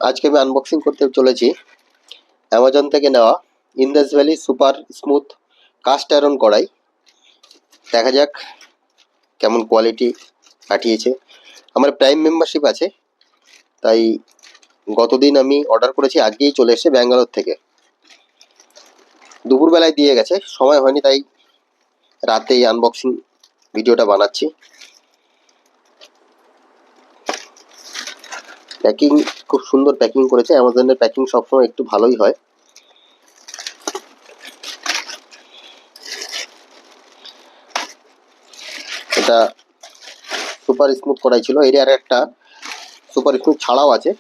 আজকে আমি আনবক্সিং করতে চলেছি অ্যামাজন থেকে নেওয়া Indus Valley super smooth cast iron কড়াই। দেখা যাক কেমন কোয়ালিটি পাঠিয়েছে। আমার প্রাইম মেম্বারশিপ আছে, তাই গতদিন আমি অর্ডার করেছি, আজকেই চলে এসেছে ব্যাঙ্গালোর থেকে। দুপুরবেলায় দিয়ে গেছে, সময় হয়নি, তাই রাতেই আনবক্সিং ভিডিওটা বানাচ্ছি। প্যাকিং খুব সুন্দর প্যাকিং করেছে। অ্যামাজনের প্যাকিং সবসময় একটু ভালোই হয়। এটা সুপার স্মুথ করাই ছিল, এর আর একটা সুপার স্মুথ ছাড়াও আছে।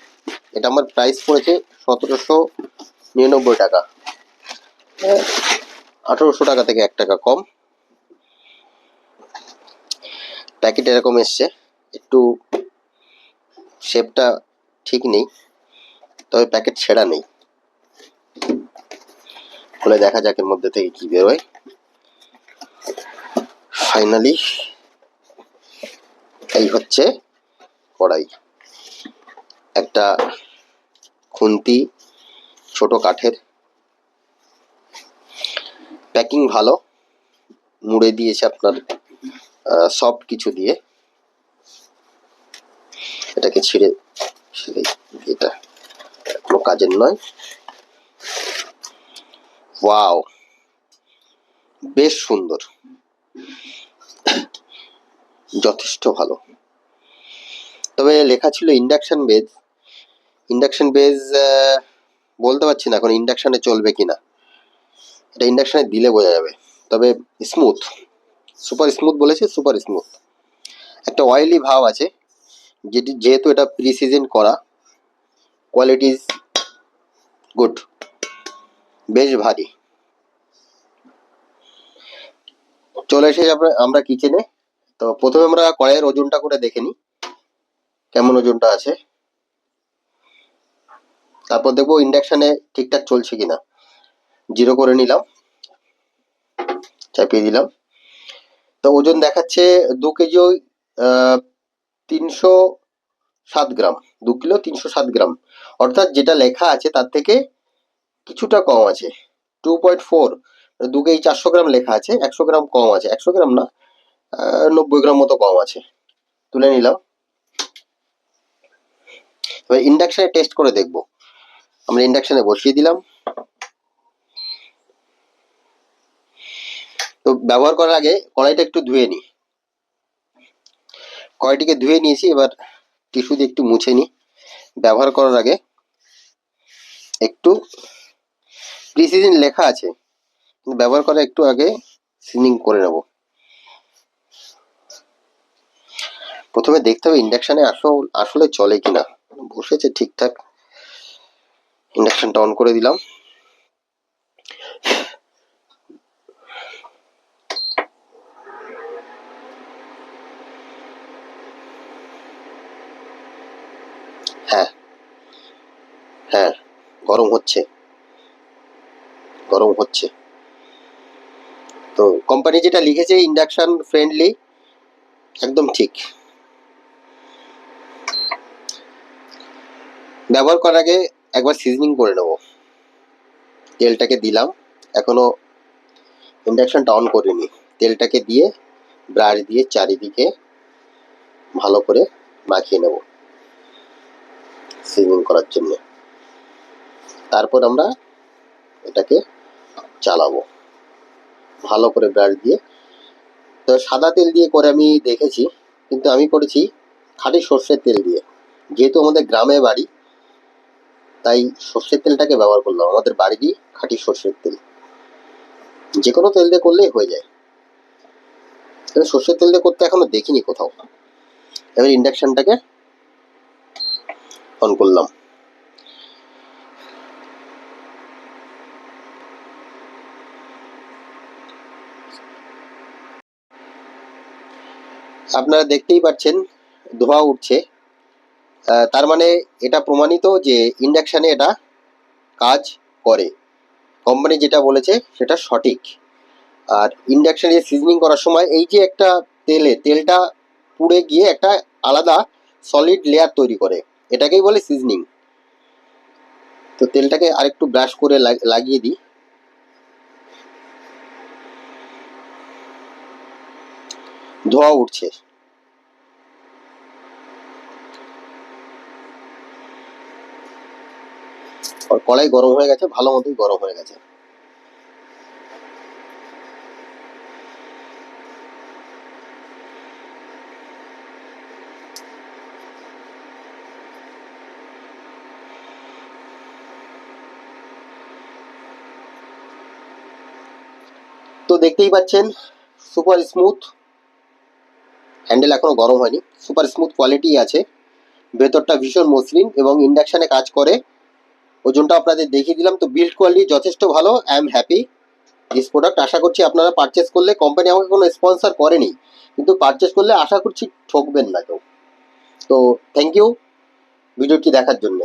এটা আমার প্রাইস পড়েছে 1799 টাকা, 1800 টাকা থেকে 1 টাকা কম। প্যাকেট এরকম এসছে, একটু শেপটা ঠিক নেই, তবে প্যাকেট ছেঁড়া নেই। খুলে দেখা যাক এর মধ্যে থেকে কি বেরোয়। ফাইনালি এই হচ্ছে কড়াই। একটা খুন্তি, ছোট কাঠের, প্যাকিং ভালো, মুড়ে দিয়েছে আপনার সফট কিছু দিয়ে। এটাকে ছিঁড়ে এটা কোনো কাজের নয়। ওয়াও, বেশ সুন্দর, যথেষ্ট ভালো। তবে লেখা ছিল ইন্ডাকশন বেজ। ইন্ডাকশন বেজ বলতে পারছি না এখন ইন্ডাকশনে চলবে কিনা, এটা ইন্ডাকশনে দিলে বোঝা যাবে। তবে স্মুথ, সুপার স্মুথ বলেছে, সুপার স্মুথ। একটা অয়েলি ভাব আছে, যেহেতু এটা প্রিসিজন করা। কোয়ালিটি ইজ গুড, বেশ ভারী। চলে এসে আমরা কিচেনে। তো প্রথমে আমরা কড়াইয়ের ওজনটা করে দেখে নিই কেমন ওজনটা আছে, তারপর দেখবো ইন্ডাকশনে ঠিকঠাক চলছে কিনা। 0 করে নিলাম, চাপিয়ে দিলাম। তো ওজন দেখাচ্ছে 2 কেজি 307 গ্রাম, 2 কিলো 307 গ্রাম, অর্থাৎ যেটা লেখা আছে তার থেকে কিছুটা কম আছে। 2.4, 2 কেজি 400 গ্রাম লেখা আছে, 100 গ্রাম কম আছে। 100 গ্রাম না, 90 গ্রাম মতো কম আছে। তুলে নিলাম। এবার ইন্ডাকশনে টেস্ট করে দেখব। আমরা ইন্ডাকশনে বসিয়ে দিলাম। তো ব্যবহার করার আগে কড়াইটা একটু ধুয়ে নিই। কড়াইটিকে ধুয়ে নিয়েছি, এবার টিস্যু দিয়ে একটু মুছে নিই। ব্যবহার করার আগে একটু প্রিসিজন লেখা আছে, কিন্তু ব্যবহার করার একটু আগে সিজনিং করে নেব। প্রথমে দেখতে হবে ইন্ডাকশনে আসলে চলে কিনা, বসেছে ঠিকঠাক। ইন্ডাকশনটা অন করে দিলাম। হ্যাঁ হ্যাঁ, গরম হচ্ছে, গরম হচ্ছে। তো কোম্পানি যেটা লিখেছে ইন্ডাকশন ফ্রেন্ডলি, একদম ঠিক। ব্যবহার করার আগে একবার সিজনিং করে নেব। তেলটাকে দিলাম, এখনো ইন্ডাকশনটা অন করিনি। তেলটাকে দিয়ে ব্রাশ দিয়ে চারিদিকে ভালো করে মাখিয়ে নেব সিজনিং করার জন্য। তারপর আমরা এটাকে চালাবো ভালো করে ব্রাশ দিয়ে। তো সাদা তেল দিয়ে করে আমি দেখেছি, কিন্তু আমি করেছি খাঁটি সর্ষের তেল দিয়ে। যেহেতু আমাদের গ্রামে বাড়ি, তাই সর্ষের তেলটাকে ব্যবহার করলাম। আমাদের বাড়িরই খাঁটি সর্ষের তেল, যে কোনো তেল দিয়ে করলেই হয়ে যায়। তবে সর্ষের তেল দিয়ে করতে এখনো দেখিনি কোথাও। এবার ইন্ডাকশনটাকে অন করলাম। আপনারা দেখতেই পাচ্ছেন ধোঁয়া উঠছে, তার মানে এটা প্রমাণিত যে ইন্ডাকশানে এটা কাজ করে। কোম্পানি যেটা বলেছে সেটা সঠিক। আর ইন্ডাকশানে সিজনিং করার সময় এই যে একটা তেলটা পুড়ে গিয়ে একটা আলাদা সলিড লেয়ার তৈরি করে, এটাকেই বলে সিজনিং। তো তেলটাকে আরেকটু ব্রাশ করে লাগিয়ে দিই। ধোঁয়া উঠছে। আর কড়াই গরম হয়ে গেছে, ভালো মতোই গরম হয়ে গেছে। তো দেখতেই পাচ্ছেন সুপার স্মুথ, হ্যান্ডেল এখনো গরম হয়নি, সুপার স্মুথ কোয়ালিটি আছে, ভেতরটা ভীষণ মসৃণ এবং ইন্ডাকশনে কাজ করে। ওজনটা আপনাদের দেখিয়ে দিলাম। তো বিল্ড কোয়ালিটি যথেষ্ট ভালো। I am happy this product. আশা করছি আপনারা পারচেস করলে, কোম্পানি আমাকে কোনো স্পন্সর করেনি, কিন্তু পারচেস করলে আশা করছি ঠকবেন না কেউ। তো থ্যাংক ইউ ভিডিওটি দেখার জন্য।